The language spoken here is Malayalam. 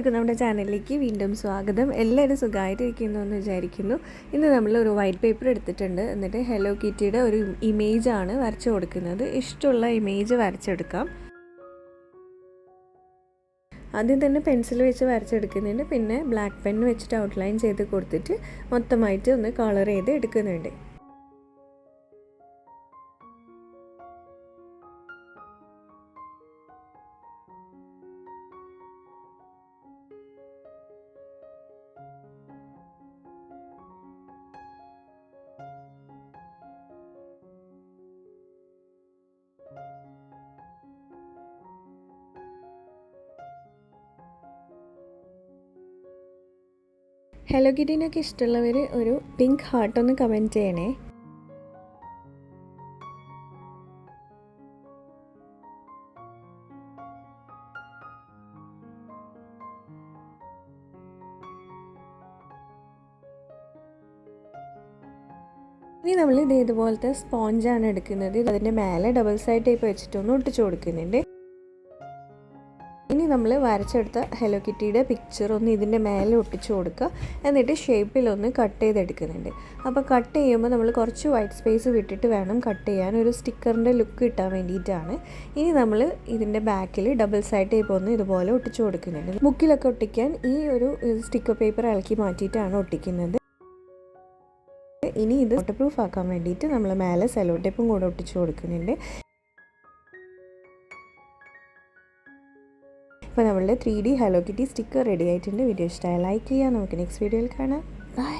എല്ലാവർക്കും നമ്മുടെ ചാനലിലേക്ക് വീണ്ടും സ്വാഗതം. എല്ലാവരും സുഖമായിട്ടിരിക്കുന്നു എന്ന് വിചാരിക്കുന്നു. ഇന്ന് നമ്മൾ ഒരു വൈറ്റ് പേപ്പർ എടുത്തിട്ടുണ്ട്. എന്നിട്ട് ഹെലോ കിറ്റിയുടെ ഒരു ഇമേജാണ് വരച്ചു കൊടുക്കുന്നത്. ഇഷ്ടമുള്ള ഇമേജ് വരച്ചെടുക്കാം. ആദ്യം തന്നെ പെൻസിൽ വെച്ച് വരച്ചെടുക്കുന്നുണ്ട്. പിന്നെ ബ്ലാക്ക് പെൻ വെച്ചിട്ട് ഔട്ട്ലൈൻ ചെയ്ത് കൊടുത്തിട്ട് മൊത്തമായിട്ട് ഒന്ന് കളർ ചെയ്ത് എടുക്കുന്നുണ്ട്. ഹലോ കിറ്റീനൊക്കെ ഇഷ്ടമുള്ളവർ ഒരു പിങ്ക് ഹാർട്ടൊന്ന് കമൻറ്റ് ചെയ്യണേ. ഇനി നമ്മൾ ഇതുപോലത്തെ സ്പോഞ്ചാണ് എടുക്കുന്നത്. അതിൻ്റെ മേലെ ഡബിൾ സൈഡ് ടേപ്പ് വെച്ചിട്ടൊന്ന് ഒട്ടിച്ചു കൊടുക്കുന്നുണ്ട്. ഇനി നമ്മൾ വരച്ചെടുത്ത ഹലോ കിറ്റിയുടെ പിക്ചർ ഒന്ന് ഇതിൻ്റെ മേലെ ഒട്ടിച്ചു കൊടുക്കുക. എന്നിട്ട് ഷേപ്പിലൊന്ന് കട്ട് ചെയ്തെടുക്കുന്നുണ്ട്. അപ്പോൾ കട്ട് ചെയ്യുമ്പോൾ നമ്മൾ കുറച്ച് വൈറ്റ് സ്പേസ് വിട്ടിട്ട് വേണം കട്ട് ചെയ്യാൻ. ഒരു സ്റ്റിക്കറിൻ്റെ ലുക്ക് കിട്ടാൻ വേണ്ടിയിട്ടാണ്. ഇനി നമ്മൾ ഇതിൻ്റെ ബാക്കിൽ ഡബിൾ സൈഡ് ടേപ്പ് ഒന്ന് ഇതുപോലെ ഒട്ടിച്ചു കൊടുക്കുന്നുണ്ട്. ബുക്കിലൊക്കെ ഒട്ടിക്കാൻ ഈ ഒരു സ്റ്റിക്കർ പേപ്പർ ഇളക്കി മാറ്റിയിട്ടാണ് ഒട്ടിക്കുന്നത്. ഇനി ഇത് വാട്ടർ പ്രൂഫ് ആക്കാൻ വേണ്ടിയിട്ട് നമ്മൾ മേലെ സെലോ ടേപ്പും കൂടെ ഒട്ടിച്ചു കൊടുക്കുന്നുണ്ട്. അപ്പോൾ നമ്മളുടെ 3D hello kitty sticker ready ആയിട്ടുണ്ട്. വീഡിയോ ഇഷ്ടമായി ലൈക്ക് ചെയ്യുക. നമുക്ക് നെക്സ്റ്റ് വീഡിയോയിൽ കാണാം. ബൈ.